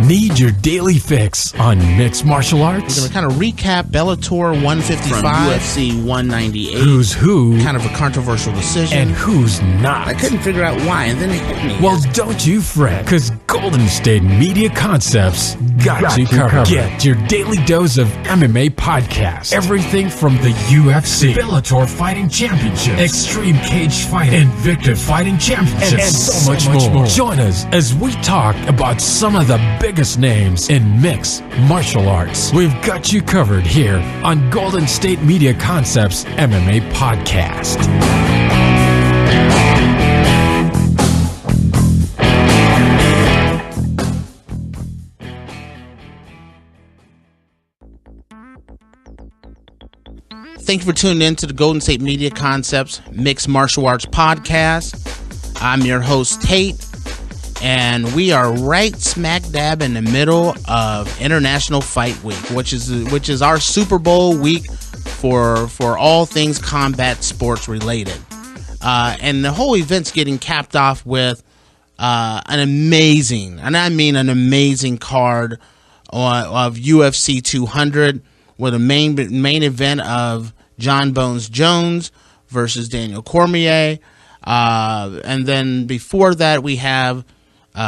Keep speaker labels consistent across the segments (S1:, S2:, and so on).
S1: Need your daily fix on mixed martial arts?
S2: We're going to kind of recap Bellator 155 from UFC 198.
S1: Who's who?
S2: Kind of a controversial decision.
S1: And who's not.
S2: I couldn't figure out why, and then it hit me.
S1: Well, don't you fret, because Golden State Media Concepts got you covered. Get your daily dose of MMA podcast. Everything from the UFC, Bellator Fighting Championships, Extreme Cage Fighting, Invicta Fighting Championships, and so much more. Join us as we talk about some of the biggest names in mixed martial arts. We've got you covered here on Golden State Media Concepts MMA Podcast.
S2: Thank you for tuning in to the Golden State Media Concepts Mixed Martial Arts Podcast. I'm your host, Tate, and we are right smack dab in the middle of International Fight Week, which is our Super Bowl week for all things combat sports related. And the whole event's getting capped off with an amazing, and I mean an amazing card of UFC 200 with a main event of John Bones Jones versus Daniel Cormier. And then before that, we have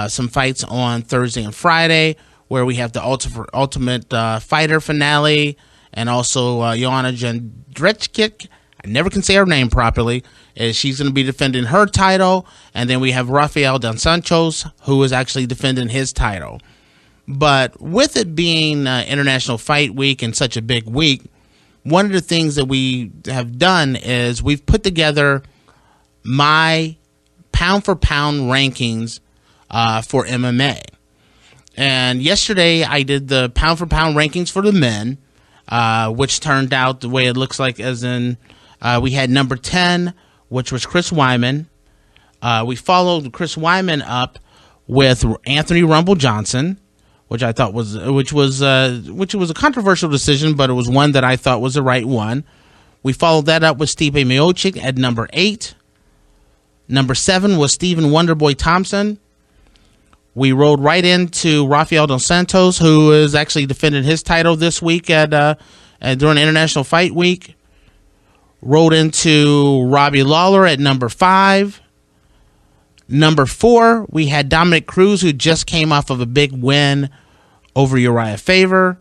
S2: some fights on Thursday and Friday, where we have the Ultimate Fighter finale, and also Joanna Jędrzejczyk. I never can say her name properly. She's going to be defending her title. And then we have Rafael dos Santos, who is actually defending his title. But with it being International Fight Week and such a big week, one of the things that we have done is we've put together my pound-for-pound rankings for MMA. And yesterday I did the pound-for-pound rankings for the men, which turned out the way it looks like, as in we had number 10, which was Chris Weidman. We followed Chris Weidman up with Anthony Rumble Johnson, which I thought was a controversial decision, but it was one that I thought was the right one. We followed that up with Stipe Miocic at number 8. Number 7 was Stephen Wonderboy Thompson. We rolled right into Rafael dos Santos, who is actually defending his title this week during International Fight Week. Rolled into Robbie Lawler at number 5. Number 4, we had Dominic Cruz, who just came off of a big win over Uriah Faber.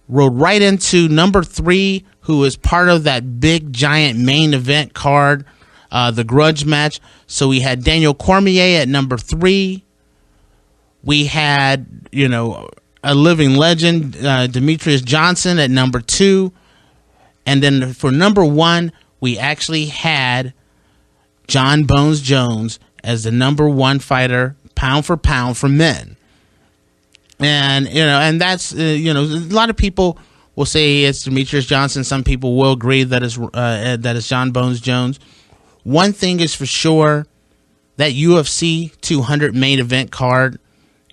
S2: Rode right into number 3, who is part of that big, giant main event card, the grudge match. So we had Daniel Cormier at number 3. We had, a living legend, Demetrius Johnson at number 2. And then for number 1, we actually had John Bones Jones as the number 1 fighter, pound for pound, for men. And, and that's, a lot of people will say it's Demetrius Johnson. Some people will agree that it's John Bones Jones. One thing is for sure, that UFC 200 main event card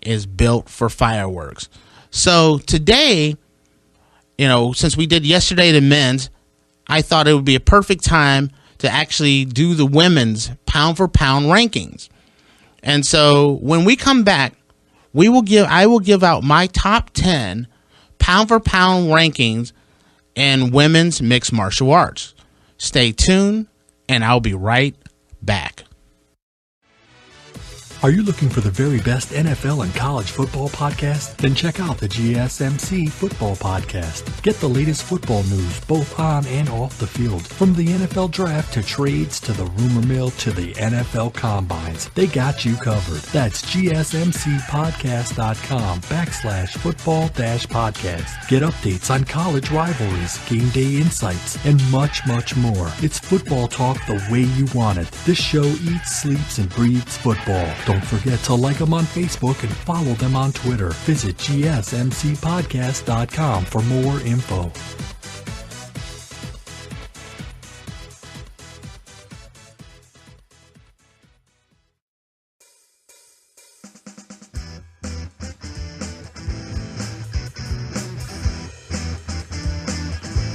S2: is built for fireworks. So today, since we did yesterday the men's, I thought it would be a perfect time to actually do the women's pound for pound rankings. And so when we come back, I will give out my top 10 pound for pound rankings in women's mixed martial arts. Stay tuned, and I'll be right back.
S3: Are you looking for the very best NFL and college football podcast? Then check out the GSMC Football Podcast. Get the latest football news both on and off the field. From the NFL Draft to trades to the rumor mill to the NFL Combines, they got you covered. That's GSMCpodcast.com/football-podcast. Get updates on college rivalries, game day insights, and much, much more. It's football talk the way you want it. This show eats, sleeps, and breathes football. Don't forget to like them on Facebook and follow them on Twitter. Visit GSMCpodcast.com for more info.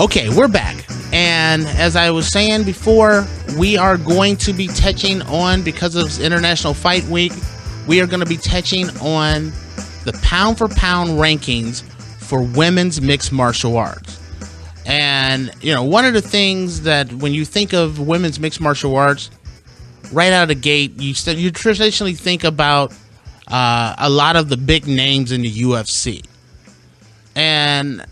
S2: Okay, we're back. And as I was saying before, we are going to be touching on, because of International Fight Week, we are going to be touching on the pound for pound rankings for women's mixed martial arts. And, one of the things that when you think of women's mixed martial arts, right out of the gate, you traditionally think about a lot of the big names in the UFC. And,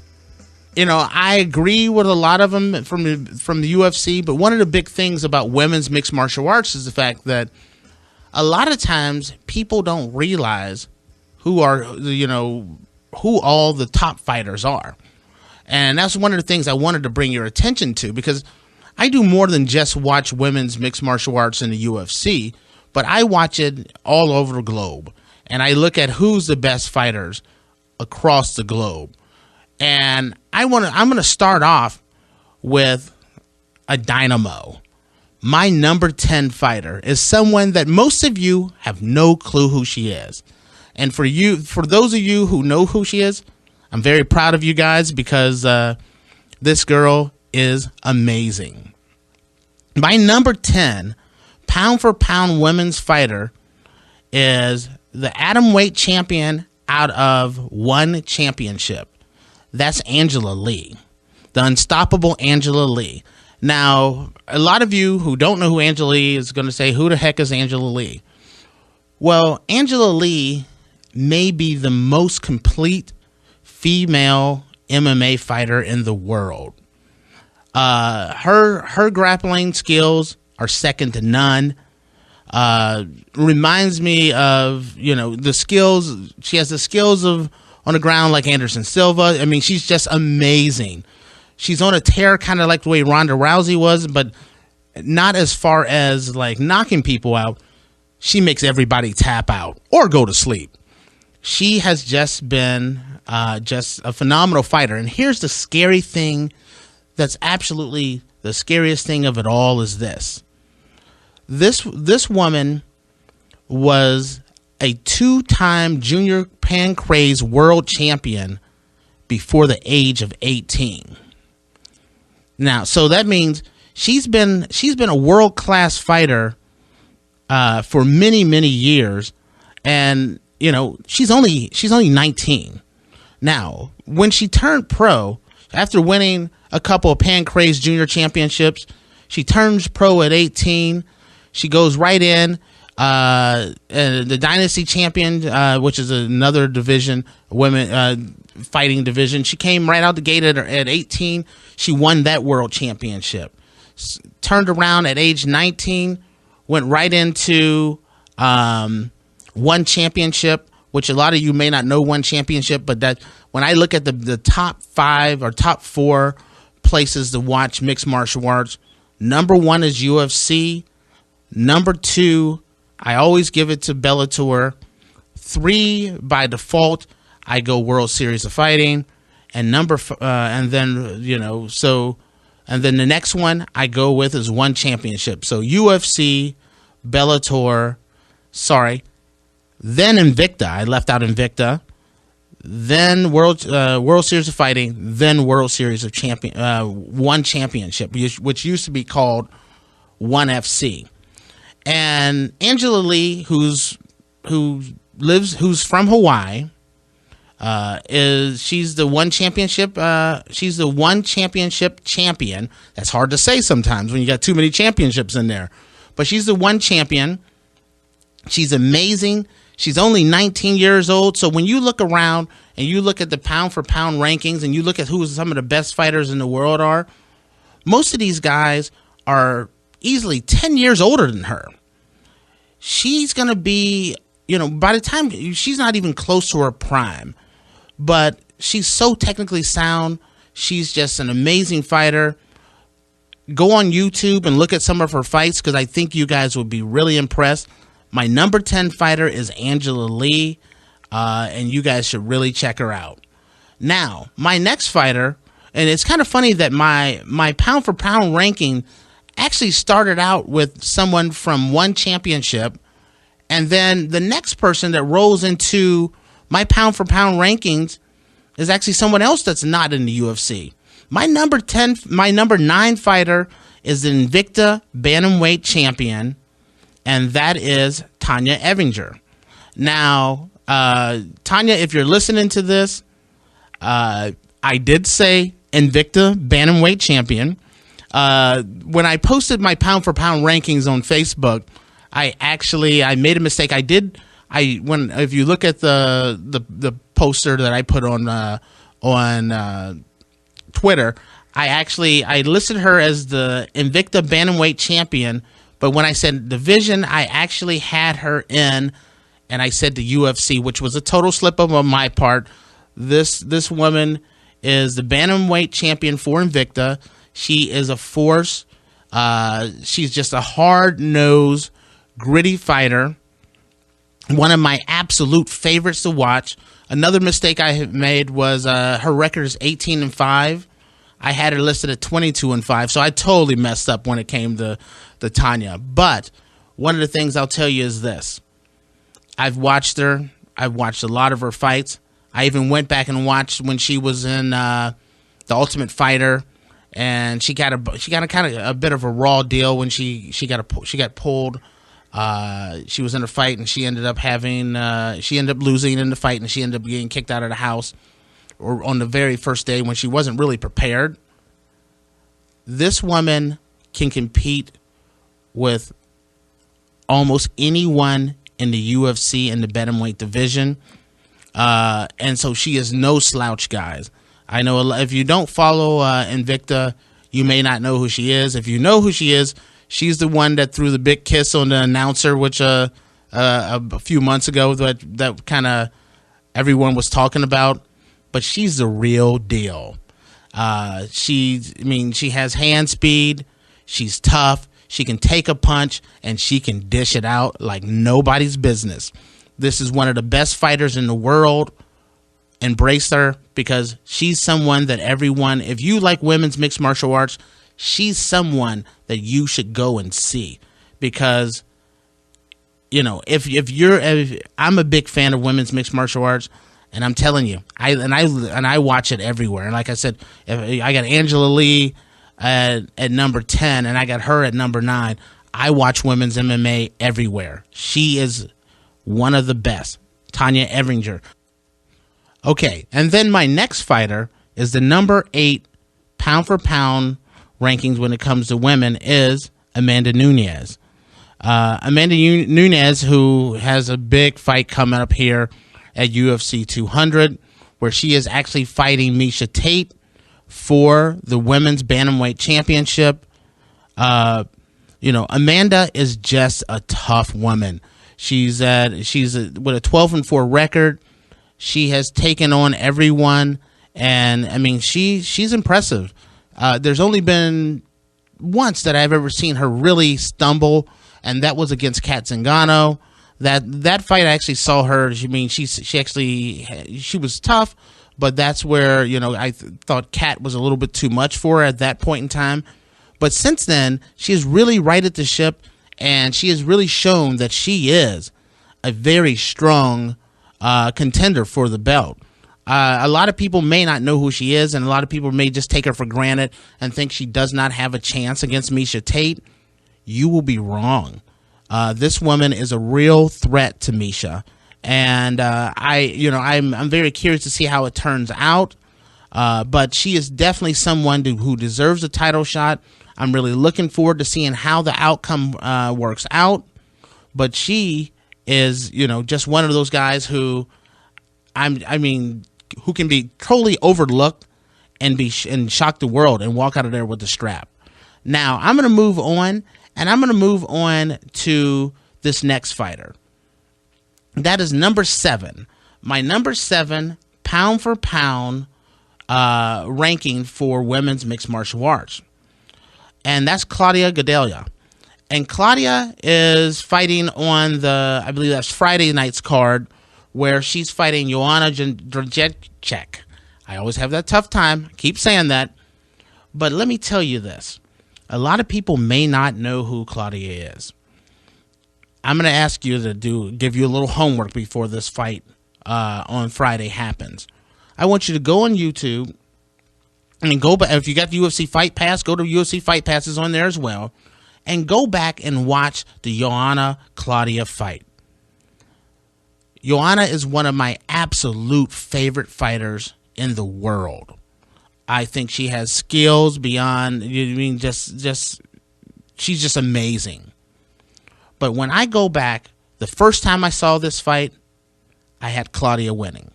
S2: I agree with a lot of them from the UFC, but one of the big things about women's mixed martial arts is the fact that a lot of times people don't realize who all the top fighters are. And that's one of the things I wanted to bring your attention to, because I do more than just watch women's mixed martial arts in the UFC, but I watch it all over the globe. And I look at who's the best fighters across the globe. And I'm going to start off with a dynamo. My number 10 fighter is someone that most of you have no clue who she is. And for those of you who know who she is, I'm very proud of you guys, because this girl is amazing. My number 10 pound for pound women's fighter is the atomweight champion out of One Championship. That's Angela Lee, the unstoppable Angela Lee. Now, a lot of you who don't know who Angela Lee is going to say, who the heck is Angela Lee? Well, Angela Lee may be the most complete female MMA fighter in the world. Her grappling skills are second to none. Reminds me of, the skills. She has the skills of on the ground like Anderson Silva. I mean, she's just amazing. She's on a tear, kind of like the way Ronda Rousey was, but not as far as like knocking people out. She makes everybody tap out or go to sleep. She has just been just a phenomenal fighter. And here's the scary thing, that's absolutely the scariest thing of it all, is this. This woman was a 2-time junior pancrase world champion before the age of 18. Now, so that means she's been a world-class fighter for many, many years, and she's only 19. Now, when she turned pro, after winning a couple of pancrase junior championships, she turns pro at 18. She goes right in the Dynasty champion, which is another division, women fighting division. She came right out the gate at 18. She won that world championship. Turned around at age 19, went right into One Championship, which a lot of you may not know One Championship, but that when I look at the top 5 or top 4 places to watch mixed martial arts, number 1 is UFC. Number 2, I always give it to Bellator. 3, by default, I go World Series of Fighting, and and then the next one I go with is One Championship. So UFC, Bellator, then Invicta. I left out Invicta. Then World Series of Fighting. Then World Series of One Championship, which used to be called One FC. And Angela Lee, who's from Hawaii, she's the One Championship. She's the One Championship champion. That's hard to say sometimes when you got too many championships in there. But she's the one champion. She's amazing. She's only 19 years old. So when you look around and you look at the pound for pound rankings and you look at who some of the best fighters in the world are, most of these guys are easily 10 years older than her. She's going to be, by the time she's not even close to her prime, but she's so technically sound. She's just an amazing fighter. Go on YouTube and look at some of her fights, because I think you guys would be really impressed. My number 10 fighter is Angela Lee, and you guys should really check her out. Now, my next fighter, and it's kind of funny that my pound for pound ranking actually started out with someone from One Championship, and then the next person that rolls into my pound for pound rankings is actually someone else that's not in the UFC. My number 9 fighter is the Invicta Bantamweight champion, and that is Tanya Evinger. Now, Tanya, if you're listening to this, I did say Invicta Bantamweight champion. When I posted my pound for pound rankings on Facebook, I made a mistake. If you look at the poster that I put on Twitter, I listed her as the Invicta Bantamweight champion, but when I said division, I actually had her in, and I said the UFC, which was a total slip up on my part. This woman is the Bantamweight champion for Invicta. She is a force. She's just a hard-nosed, gritty fighter. One of my absolute favorites to watch. Another mistake I have made was her record is 18-5. I had her listed at 22-5, so I totally messed up when it came to Tanya. But one of the things I'll tell you is this. I've watched her. I've watched a lot of her fights. I even went back and watched when she was in The Ultimate Fighter, and she got a kind of a bit of a raw deal when she got pulled. She was in a fight, and she ended up losing in the fight, and she ended up getting kicked out of the house, or on the very first day when she wasn't really prepared. This woman can compete with almost anyone in the UFC in the bantamweight division, and so she is no slouch, guys. I know if you don't follow Invicta, you may not know who she is. If you know who she is, she's the one that threw the big kiss on the announcer, which a few months ago that kind of everyone was talking about. But she's the real deal. She has hand speed. She's tough. She can take a punch, and she can dish it out like nobody's business. This is one of the best fighters in the world. Embrace her, because she's someone that everyone, if you like women's mixed martial arts, she's someone that you should go and see. Because, I'm a big fan of women's mixed martial arts. And I'm telling you, I watch it everywhere. And like I said, I got Angela Lee at number 10, and I got her at number 9. I watch women's MMA everywhere. She is one of the best, Tanya Evinger. Okay, and then my next fighter is the number 8 pound for pound rankings when it comes to women is Amanda Nunes. Amanda Nunes, who has a big fight coming up here at UFC 200, where she is actually fighting Miesha Tate for the women's bantamweight championship. Amanda is just a tough woman. She's with a 12-4 record. She has taken on everyone, and I mean she's impressive. There's only been once that I've ever seen her really stumble, and that was against Kat Zingano. That fight, I actually saw her. She was tough, but that's where I thought Kat was a little bit too much for her at that point in time. But since then, she has really righted the ship, and she has really shown that she is a very strong contender for the belt. A lot of people may not know who she is, and a lot of people may just take her for granted and think she does not have a chance against Miesha Tate. You will be wrong. This woman is a real threat to Miesha, and I'm very curious to see how it turns out. But she is definitely someone who deserves a title shot. I'm really looking forward to seeing how the outcome works out. But she is, just one of those guys who, who can be totally overlooked and shock the world and walk out of there with the strap. Now I'm going to move on. And I'm going to move on to this next fighter. That is number 7. My number 7 pound for pound ranking for women's mixed martial arts. And that's Claudia Gadelha. And Claudia is fighting on I believe that's Friday night's card, where she's fighting Joanna Jędrzejczyk. I always have that tough time. I keep saying that. But let me tell you this. A lot of people may not know who Claudia is. I'm going to ask you to give you a little homework before this fight on Friday happens. I want you to go on YouTube and go back. If you got the UFC Fight Pass, go to UFC Fight Pass is on there as well, and go back and watch the Joanna Claudia fight. Joanna is one of my absolute favorite fighters in the world. I think she has skills beyond, she's just amazing. But when I go back, the first time I saw this fight, I had Claudia winning.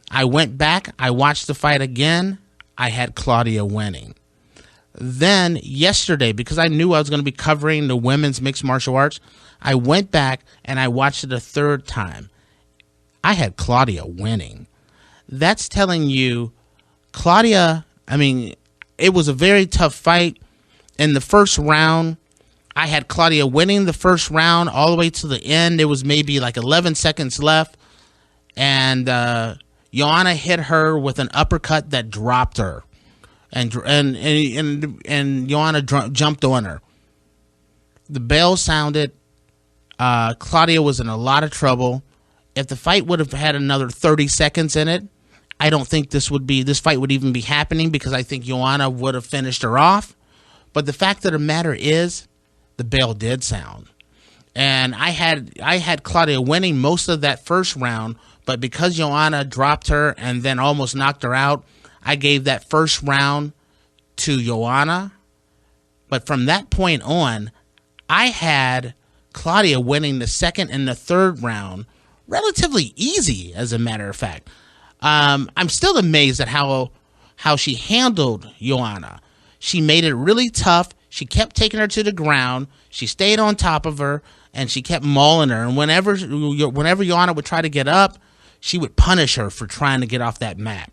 S2: I went back, I watched the fight again, I had Claudia winning. Then yesterday, because I knew I was going to be covering the women's mixed martial arts, I went back and I watched it a third time. I had Claudia winning. That's telling you, Claudia, it was a very tough fight. In the first round, I had Claudia winning the first round all the way to the end. It was maybe like 11 seconds left. And Joanna hit her with an uppercut that dropped her. And Joanna jumped on her. The bell sounded. Claudia was in a lot of trouble. If the fight would have had another 30 seconds in it, I don't think this fight would even be happening, because I think Joanna would have finished her off. But the fact of the matter is, the bell did sound. And I had Claudia winning most of that first round, but because Joanna dropped her and then almost knocked her out, I gave that first round to Joanna. But from that point on, I had Claudia winning the second and the third round relatively easy, as a matter of fact. I'm still amazed at how she handled Joanna. She made it really tough. She kept taking her to the ground. She stayed on top of her, and she kept mauling her. And whenever Joanna would try to get up, she would punish her for trying to get off that mat.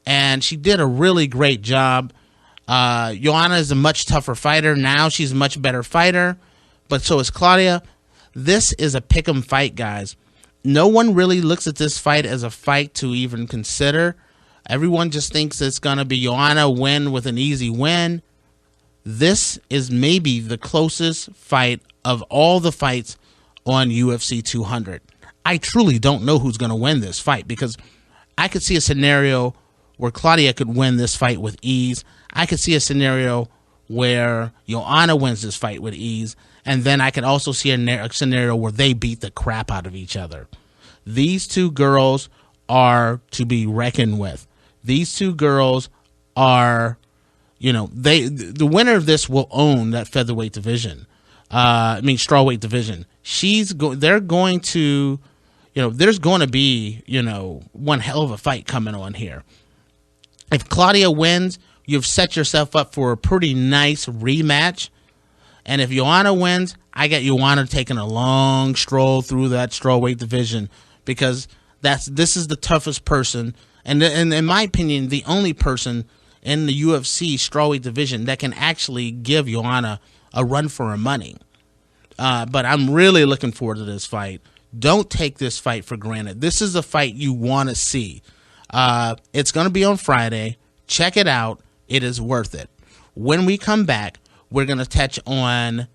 S2: And she did a really great job. Joanna is a much tougher fighter now. She's a much better fighter, but so is Claudia. This is a pick'em fight, guys. No one really looks at this fight as a fight to even consider. Everyone just thinks it's going to be Joanna win with an easy win. This is maybe the closest fight of all the fights on UFC 200. I truly don't know who's going to win this fight, because I could see a scenario where Claudia could win this fight with ease. I could see a scenario where Joanna wins this fight with ease. And then I could also see a scenario where they beat the crap out of each other. These two girls are to be reckoned with. These two girls are, the winner of this will own that featherweight division. Strawweight division. They're going to, there's going to be, one hell of a fight coming on here. If Claudia wins, you've set yourself up for a pretty nice rematch. And if Joanna wins, I got Joanna taking a long stroll through that strawweight division, because this is the toughest person, and in my opinion, the only person in the UFC strawweight division that can actually give Joanna a run for her money. But I'm really looking forward to this fight. Don't take this fight for granted. This is a fight you want to see. It's going to be on Friday. Check it out. It is worth it. When we come back, we're going to touch on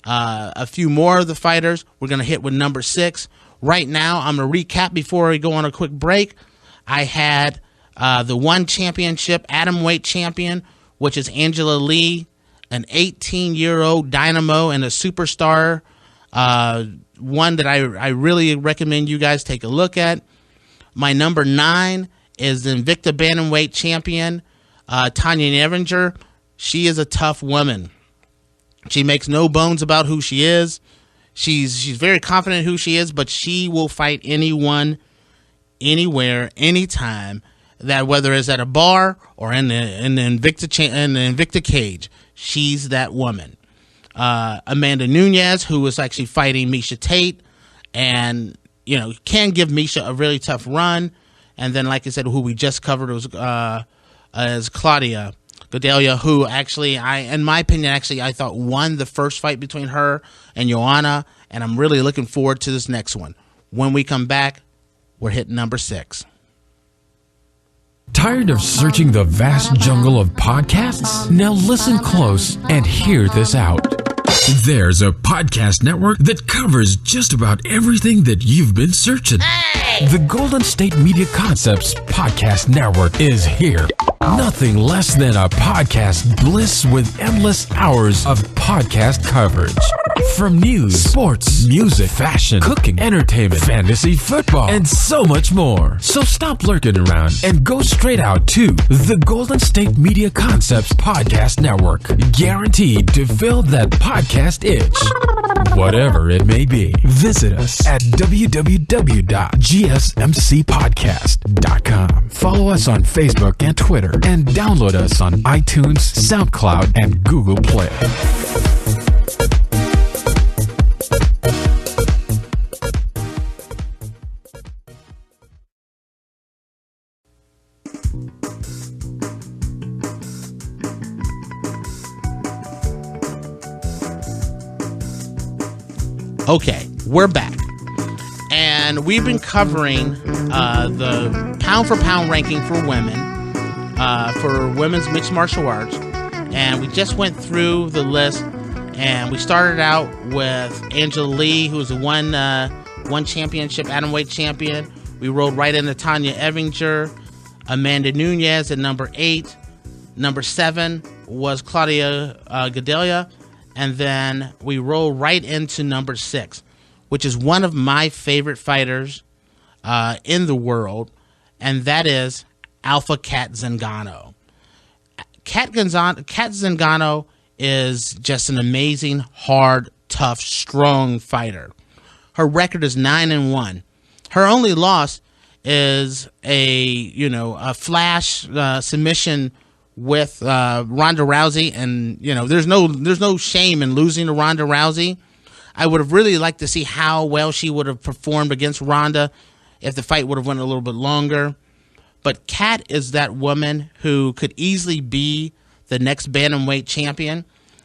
S2: a few more of the fighters. We're going to hit with number 6. Right now, I'm going to recap before we go on a quick break. I had the one championship, atomweight champion, which is Angela Lee, an 18-year-old dynamo and a superstar. One that I really recommend you guys take a look at. My number 9 is the Invicta Bantamweight champion, Tanya Nevinger. She is a tough woman. She makes no bones about who she is. She's very confident in who she is, but she will fight anyone, anywhere, anytime. That whether it's at a bar or in the Invicta cage, she's that woman. Amanda Nunes, who is actually fighting Miesha Tate, and can give Miesha a really tough run. And then, like I said, who we just covered was Claudia Gadelha, who actually, in my opinion, I thought won the first fight between her and Joanna, and I'm really looking forward to this next one. When we come back, we're hitting number 6.
S1: Tired of searching the vast jungle of podcasts? Now listen close and hear this out. There's a podcast network that covers just about everything that you've been searching. Hey! The Golden State Media Concepts Podcast Network is here. Nothing less than a podcast bliss with endless hours of podcast coverage. From news, sports, music, fashion, cooking, entertainment, fantasy, football, and so much more. So stop lurking around and go straight out to the Golden State Media Concepts Podcast Network. Guaranteed to fill that podcast itch. Whatever it may be. Visit us at www.gsmcpodcast.com. Follow us on Facebook and Twitter, and download us on iTunes, SoundCloud, and Google Play.
S2: Okay, we're back. And we've been covering the pound for pound ranking for women, for women's mixed martial arts. And we just went through the list, and we started out with Angela Lee, who was a one championship atomweight champion. We rolled right into Tanya Evinger, Amanda Nunes at number 8. Number 7 was Claudia Gadelha. And then we roll right into number 6, which is one of my favorite fighters in the world, and that is Alpha Cat Zingano. Cat Zingano is just an amazing, hard, tough, strong fighter. Her record is 9-1. Her only loss is a flash submission with Ronda Rousey, and there's no shame in losing to Ronda Rousey. I would have really liked to see how well she would have performed against Ronda if the fight would have went a little bit longer. But Kat is that woman who could easily be the next bantamweight champion.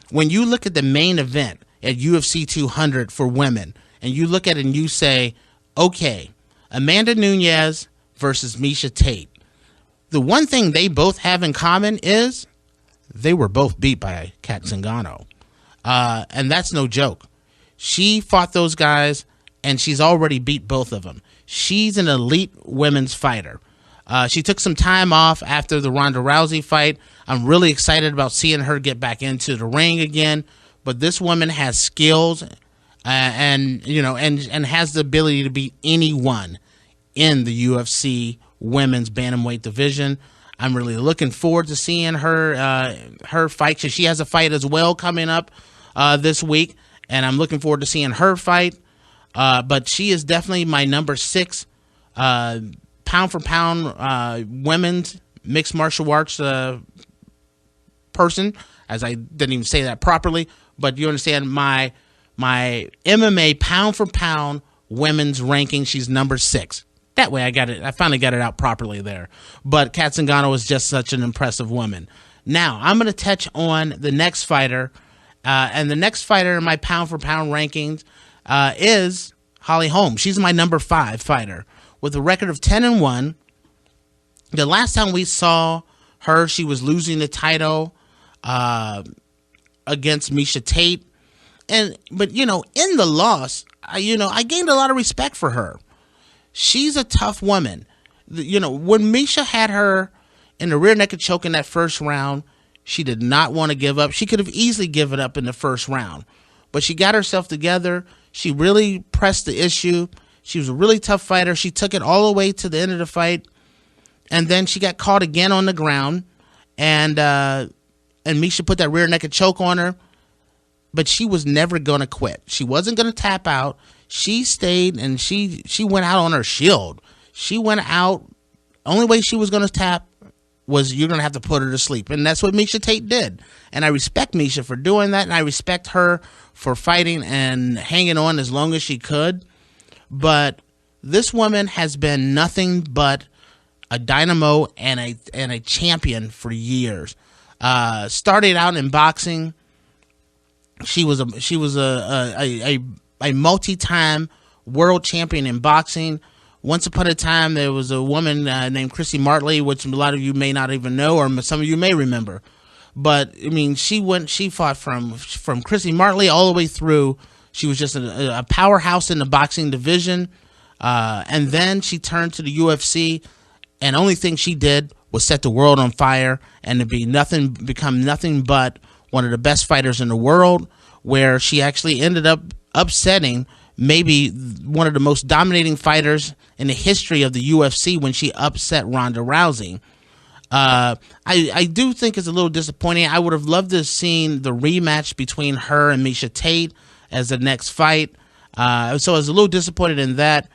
S2: When you look at the main event at UFC 200 for women, and you look at it and you say, okay, Amanda Nunes versus Miesha Tate. The one thing they both have in common is they were both beat by Cat Zingano. And that's no joke. She fought those guys, and she's already beat both of them. She's an elite women's fighter. She took some time off after the Ronda Rousey fight. I'm really excited about seeing her get back into the ring again. But this woman has skills and has the ability to beat anyone in the UFC women's bantamweight division. I'm really looking forward to seeing her fight. She has a fight as well coming up this week, and I'm looking forward to seeing her fight. But she is definitely my number 6 pound for pound women's mixed martial arts person, as I didn't even say that properly, but you understand my MMA pound for pound women's ranking. She's number 6. That way I finally got it out properly there. But Cat Zingano is just such an impressive woman. Now, I'm going to touch on the next fighter. And the next fighter in my pound for pound rankings is Holly Holm. She's my number 5 fighter with a record of 10-1. The last time we saw her, she was losing the title against Miesha Tate. But in the loss, I gained a lot of respect for her. She's a tough woman. When Miesha had her in the rear naked choke in that first round, she did not want to give up. She could have easily given up in the first round, but she got herself together. She really pressed the issue. She was a really tough fighter. She took it all the way to the end of the fight, and then she got caught again on the ground, and Miesha put that rear naked choke on her, but she was never going to quit. She wasn't going to tap out. She stayed, and she went out on her shield. She went out. Only way she was going to tap was you're going to have to put her to sleep. And that's what Miesha Tate did. And I respect Miesha for doing that, and I respect her for fighting and hanging on as long as she could. But this woman has been nothing but a dynamo and a champion for years. Started out in boxing. She was a multi-time world champion in boxing. Once upon a time, there was a woman named Chrissy Martley, which a lot of you may not even know, or some of you may remember. But I mean, she fought from Chrissy Martley all the way through. She was just a powerhouse in the boxing division, and then she turned to the UFC. and only thing she did was set the world on fire and to become nothing but one of the best fighters in the world, where she actually ended up upsetting maybe one of the most dominating fighters in the history of the UFC when she upset Ronda Rousey. I do think it's a little disappointing. I would have loved to have seen the rematch between her and Miesha Tate as the next fight. So I was a little disappointed in that,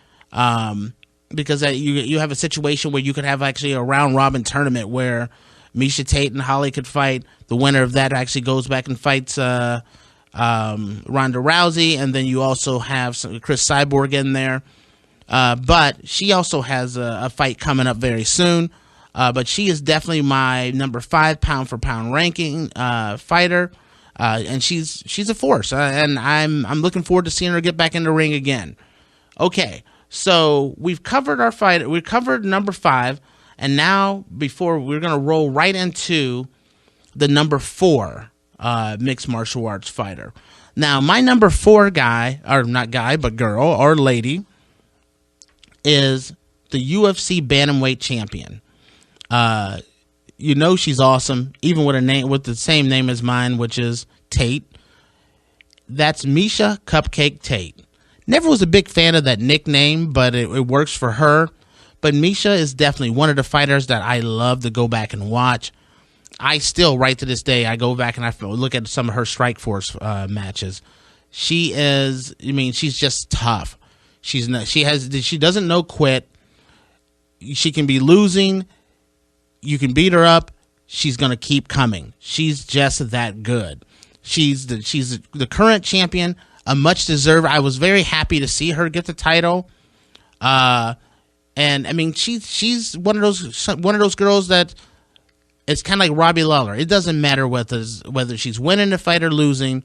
S2: because you have a situation where you could have actually a round robin tournament where Miesha Tate and Holly could fight. The winner of that actually goes back and fights Ronda Rousey, and then you also have Chris Cyborg in there. But she also has a fight coming up very soon. But she is definitely my number 5 pound-for-pound ranking fighter, and she's a force. And I'm looking forward to seeing her get back in the ring again. Okay, so we've covered our fight. We've covered number 5, and now we're gonna roll right into the number 4 mixed martial arts fighter. Now, my number 4 guy, or not guy, but girl or lady, is the UFC bantamweight champion. She's awesome, even with a name with the same name as mine, which is Tate. That's Miesha Cupcake Tate. Never was a big fan of that nickname, but it works for her. But Miesha is definitely one of the fighters that I love to go back and watch. I still, right to this day, I go back and I look at some of her Strikeforce matches. She's just tough. She doesn't know quit. She can be losing. You can beat her up. She's going to keep coming. She's just that good. She's the current champion, a much deserved. I was very happy to see her get the title. And I mean, she's one of those girls that it's kind of like Robbie Lawler. It doesn't matter whether she's winning the fight or losing.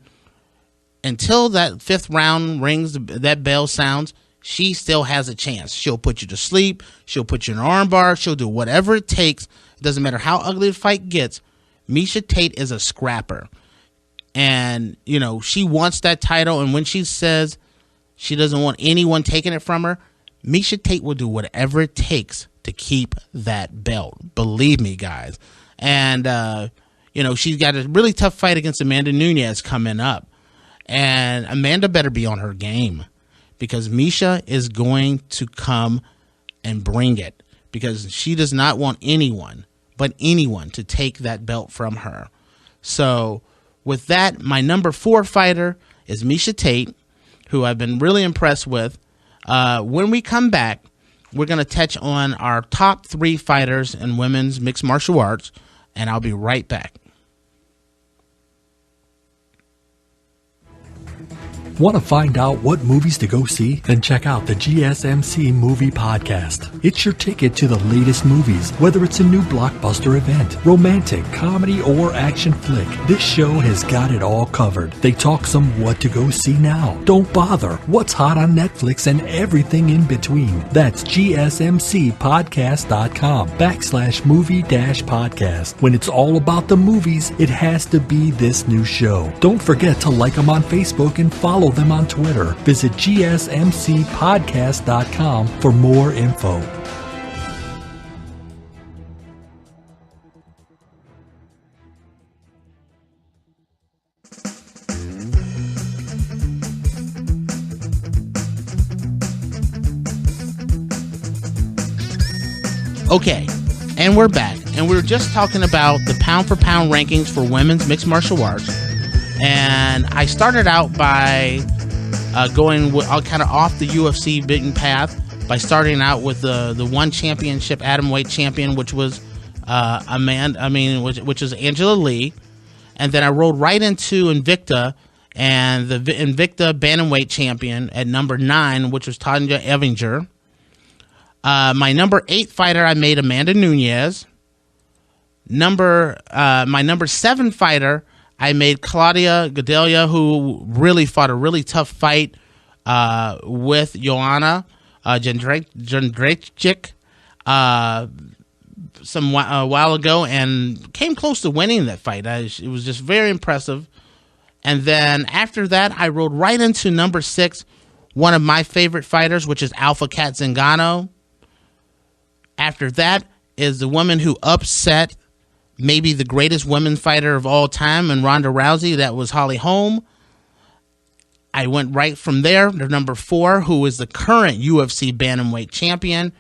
S2: Until that 5th round rings, that bell sounds, she still has a chance. She'll put you to sleep. She'll put you in an armbar. She'll do whatever it takes. It doesn't matter how ugly the fight gets. Miesha Tate is a scrapper. And, she wants that title. And when she says she doesn't want anyone taking it from her, Miesha Tate will do whatever it takes to keep that belt. Believe me, guys. And, she's got a really tough fight against Amanda Nunes coming up. And Amanda better be on her game, because Miesha is going to come and bring it, because she does not want anyone to take that belt from her. So with that, my number 4 fighter is Miesha Tate, who I've been really impressed with. When we come back, we're going to touch on our top 3 fighters in women's mixed martial arts, and I'll be right back.
S3: Want to find out what movies to go see? Then check out the GSMC Movie Podcast. It's your ticket to the latest movies, whether it's a new blockbuster event, romantic, comedy, or action flick. This show has got it all covered. They talk some what to go see now, don't bother, what's hot on Netflix, and everything in between. That's GSMCpodcast.com/movie-podcast. When it's all about the movies, it has to be this new show. Don't forget to like them on Facebook and follow them on Twitter. Visit GSMCpodcast.com for more info.
S2: Okay, and we're back. And we were just talking about the pound-for-pound rankings for women's mixed martial arts. And I started out by going kind of off the UFC beaten path by starting out with the one championship atomweight champion, which was which is Angela Lee, and then I rolled right into Invicta and the Invicta bantamweight champion at number 9, which was Tanya Evinger. My number 8 fighter, I made Amanda Nunes. My number 7 fighter, I made Claudia Gadelha, who really fought a really tough fight with Joanna Jędrzejczyk a while ago, and came close to winning that fight. It was just very impressive. And then after that, I rode right into number 6, one of my favorite fighters, which is Alpha Cat Zingano. After that is the woman who upset maybe the greatest women's fighter of all time in Ronda Rousey. That was Holly Holm. I went right from there to number 4, who is the current UFC bantamweight champion,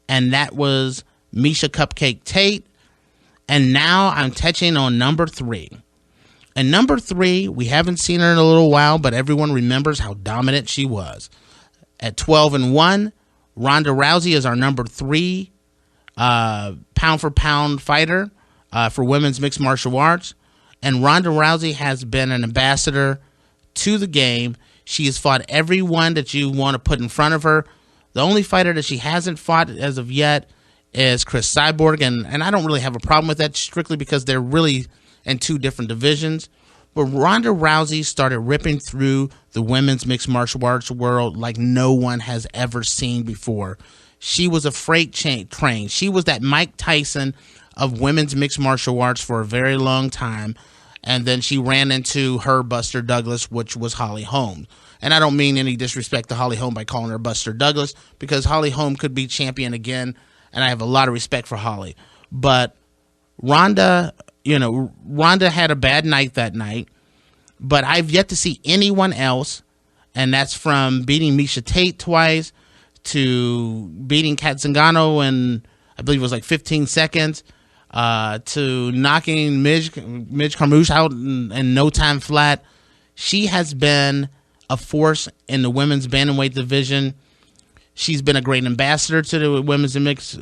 S2: and that was Miesha Cupcake Tate. And now I'm touching on number 3. And number 3, we haven't seen her in a little while, but everyone remembers how dominant she was. At 12-1, Ronda Rousey is our number 3 pound-for-pound fighter for women's mixed martial arts. And Ronda Rousey has been an ambassador to the game. She has fought everyone that you want to put in front of her. The only fighter that she hasn't fought as of yet is Chris Cyborg, and I don't really have a problem with that, strictly because they're really in 2 different divisions. But Ronda Rousey started ripping through the women's mixed martial arts world like no one has ever seen before. She was a freight train. She was that Mike Tyson of women's mixed martial arts for a very long time. And then she ran into her Buster Douglas, which was Holly Holm. And I don't mean any disrespect to Holly Holm by calling her Buster Douglas, because Holly Holm could be champion again, and I have a lot of respect for Holly. But Ronda had a bad night that night, but I've yet to see anyone else, and that's from beating Miesha Tate twice to beating Kat Zingano in, I believe it was like 15 seconds, to knocking Midge Carmouche out in no time flat. She has been a force in the women's bantamweight division. She's been a great ambassador to the women's UFC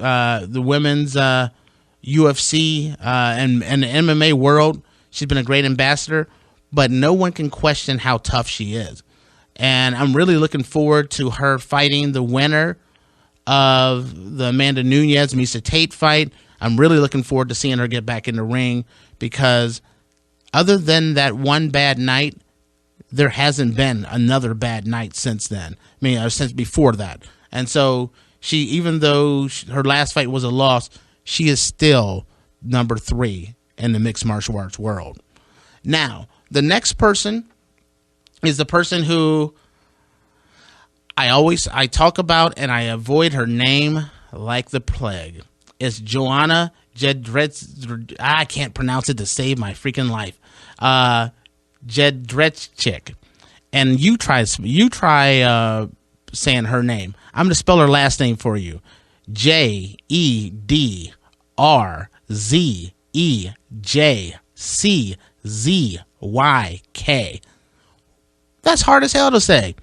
S2: and the MMA world. She's been a great ambassador, but no one can question how tough she is. And I'm really looking forward to her fighting the winner of the Amanda Nunes-Miesha Tate fight. I'm really looking forward to seeing her get back in the ring, because other than that one bad night, there hasn't been another bad night since then. I mean, since before that. And so she, even though her last fight was a loss, she is still number 3 in the mixed martial arts world. Now, the next person is the person who I talk about, and I avoid her name like the plague. It's Joanna Jedrzejczyk. I can't pronounce it to save my freaking life. Jedrzejczyk. And you try saying her name. I'm going to spell her last name for you. Jedrzejczyk. That's hard as hell to say.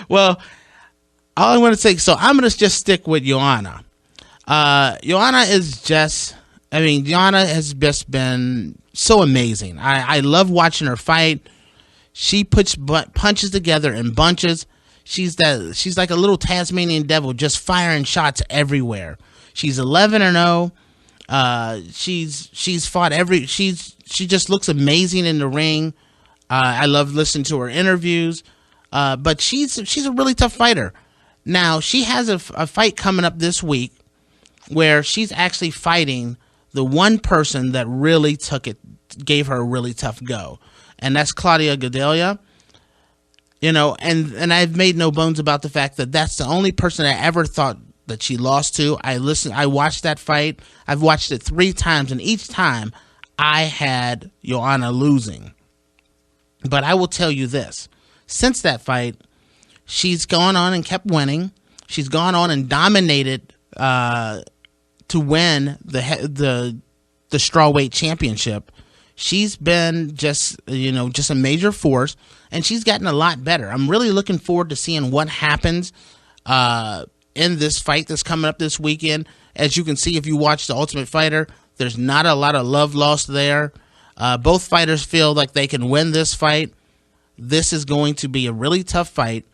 S2: Well, all I want to say, so I'm going to just stick with Joanna. Joanna has just been so amazing. I love watching her fight. She puts punches together in bunches. She's like a little Tasmanian devil, just firing shots everywhere. She's 11-0. She's fought she just looks amazing in the ring. I love listening to her interviews. But she's a really tough fighter. Now, she has a fight coming up this week where she's actually fighting the one person that really gave her a really tough go. And that's Claudia Gadelha. And I've made no bones about the fact that that's the only person I ever thought that she lost to. I watched that fight. I've watched it 3 times, and each time I had Joanna losing. But I will tell you this. Since that fight, she's gone on and kept winning. She's gone on and dominated to win the strawweight championship. She's been just a major force, and she's gotten a lot better. I'm really looking forward to seeing what happens in this fight that's coming up this weekend. As you can see, if you watch The Ultimate Fighter, there's not a lot of love lost there. Both fighters feel like they can win this fight. This is going to be a really tough fight.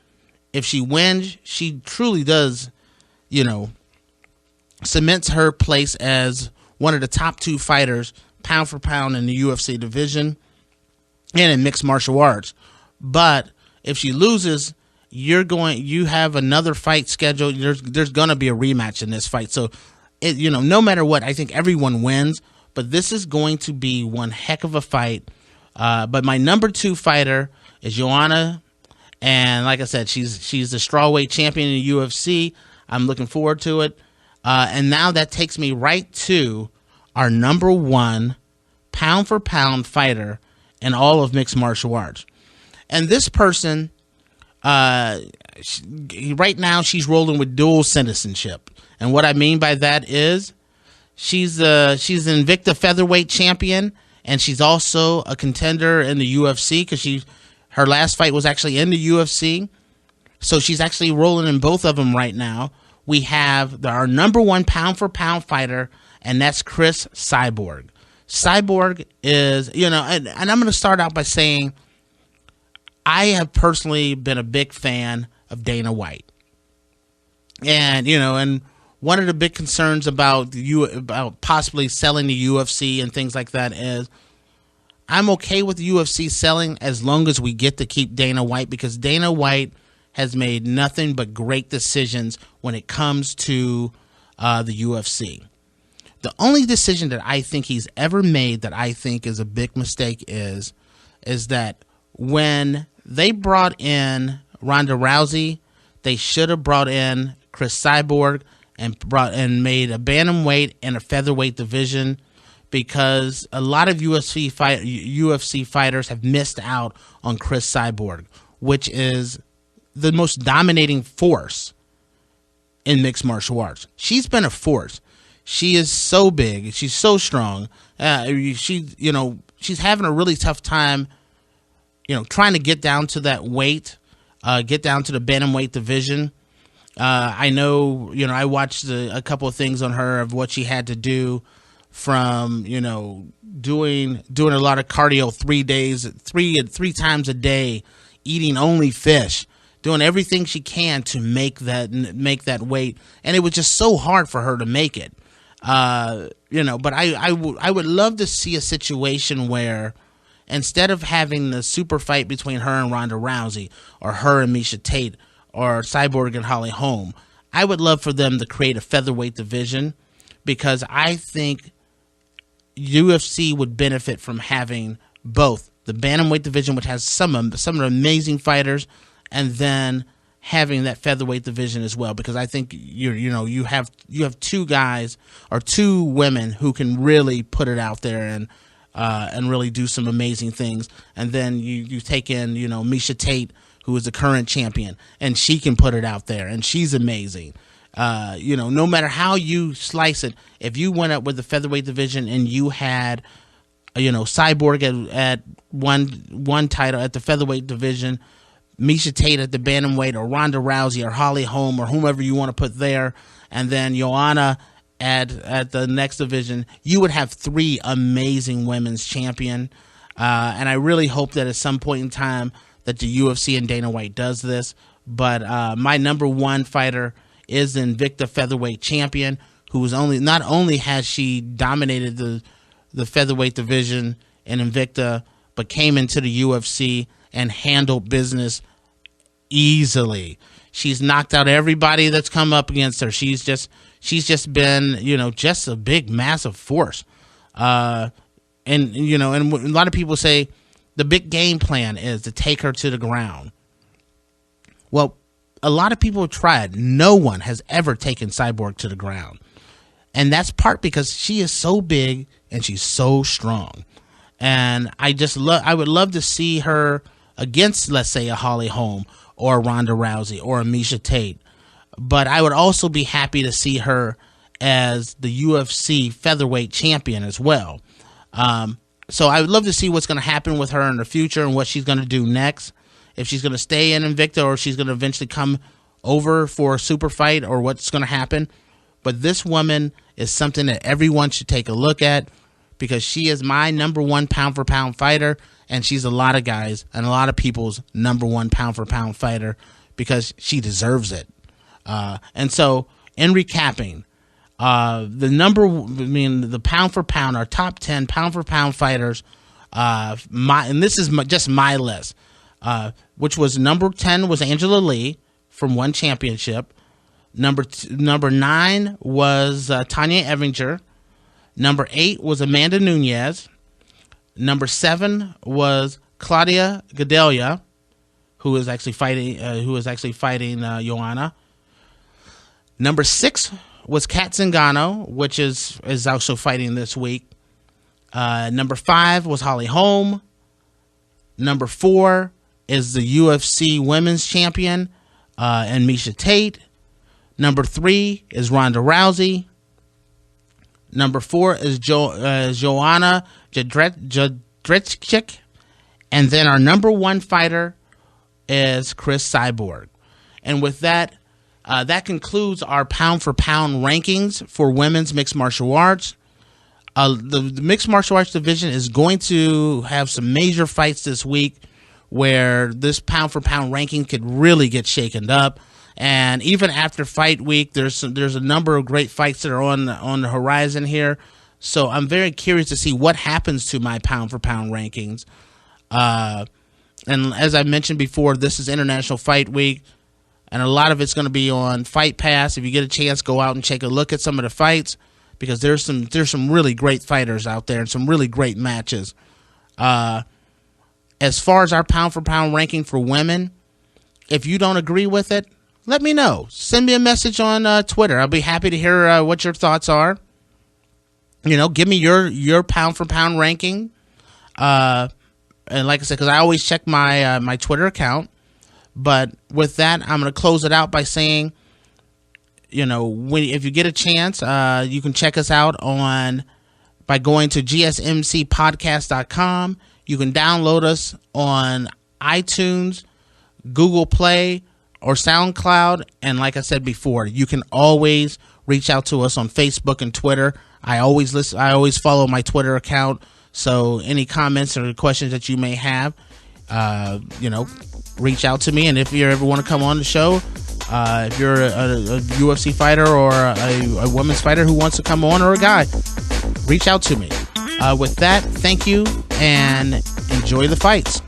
S2: If she wins, she truly does, cements her place as one of the top 2 fighters, pound for pound, in the UFC division and in mixed martial arts. But if she loses, you have another fight scheduled. There's going to be a rematch in this fight. So, no matter what, I think everyone wins. But this is going to be one heck of a fight. But my number 2 fighter is Joanna, and like I said, she's the strawweight champion in the UFC. I'm looking forward to it. And now that takes me right to our number one pound-for-pound fighter in all of mixed martial arts. And this person, right now, she's rolling with dual citizenship. And what I mean by that is she's an Invicta Featherweight champion, and she's also a contender in the UFC because her last fight was actually in the UFC. So she's actually rolling in both of them right now. We have our number one pound-for-pound fighter, and that's Cris Cyborg. Cyborg is, and I'm going to start out by saying I have personally been a big fan of Dana White. And, and one of the big concerns about possibly selling the UFC and things like that is I'm okay with the UFC selling as long as we get to keep Dana White, because Dana White has made nothing but great decisions when it comes to the UFC. The only decision that I think he's ever made that I think is a big mistake is that when they brought in Ronda Rousey, they should have brought in Cris Cyborg and made a bantamweight and a featherweight division, because a lot of UFC fighters have missed out on Cris Cyborg, which is the most dominating force in mixed martial arts. She's been a force. She is so big. She's so strong. She's having a really tough time, trying to get down to that weight, get down to the bantamweight division. I know, I watched a couple of things on her of what she had to do from, doing a lot of cardio 3 times a day, eating only fish, doing everything she can to make that weight. And it was just so hard for her to make it. But I would love to see a situation where instead of having the super fight between her and Ronda Rousey, or her and Miesha Tate, or Cyborg and Holly Holm, I would love for them to create a featherweight division, because I think UFC would benefit from having both the bantamweight division, which has some of the amazing fighters, and then having that featherweight division as well, because I think you have two guys or two women who can really put it out there and really do some amazing things, and then you take in Miesha Tate, who is the current champion, and she can put it out there, and she's amazing. No matter how you slice it, if you went up with the featherweight division and you had Cyborg at one title at the featherweight division, Miesha Tate at the bantamweight, or Ronda Rousey or Holly Holm or whomever you want to put there, and then Joanna at the next division, you would have 3 amazing women's champion. And I really hope that at some point in time that the UFC and Dana White does this. But my number one fighter is the Invicta Featherweight champion, who is not only has she dominated the featherweight division in Invicta, but came into the UFC and handled business easily. She's knocked out everybody that's come up against her. She's just been, just a big, massive force. And a lot of people say the big game plan is to take her to the ground. Well, a lot of people have tried. No one has ever taken Cyborg to the ground. And that's part because she is so big and she's so strong. And I would love to see her against, let's say, a Holly Holm or a Ronda Rousey or a Miesha Tate. But I would also be happy to see her as the UFC featherweight champion as well. So I would love to see what's going to happen with her in the future and what she's going to do next. If she's going to stay in Invicta or she's going to eventually come over for a super fight or what's going to happen. But this woman is something that everyone should take a look at, because she is my number one pound-for-pound fighter, and she's a lot of guys and a lot of people's number one pound-for-pound fighter because she deserves it. And so, in recapping, the pound-for-pound, our top 10 pound-for-pound fighters, and this is just my list, which was number 10 was Angela Lee from one championship. Number 9 was Tanya Evinger. Number 8 was Amanda Nunes. Number 7 was Claudia Gadelha, who is actually fighting Joanna. Number 6 was Kat Zingano, which is also fighting this week. Number 5 was Holly Holm. Number 4 is the UFC Women's Champion, and Miesha Tate. Number 3 is Ronda Rousey. Number 4 is Joanna Jędrzejczyk. And then our number 1 fighter is Cris Cyborg. And with that, that concludes our pound for pound rankings for women's mixed martial arts. The mixed martial arts division is going to have some major fights this week where this pound for pound ranking could really get shaken up. And even after fight week, there's a number of great fights that are on the horizon here. So I'm very curious to see what happens to my pound for pound rankings. And as I mentioned before, this is International Fight Week, and a lot of it's going to be on Fight Pass. If you get a chance, go out and take a look at some of the fights, because there's some really great fighters out there and some really great matches. As far as our pound for pound ranking for women, if you don't agree with it, let me know. Send me a message on Twitter. I'll be happy to hear what your thoughts are. Give me your pound for pound ranking. And like I said, because I always check my my Twitter account. But with that, I'm going to close it out by saying, if you get a chance, you can check us out by going to GSMCpodcast.com. You can download us on iTunes, Google Play, or SoundCloud. And like I said before, you can always reach out to us on Facebook and Twitter. I always follow my Twitter account. So any comments or questions that you may have, reach out to me. And if you ever want to come on the show, if you're a UFC fighter or a women's fighter who wants to come on, or a guy, reach out to me. With that, thank you and enjoy the fights.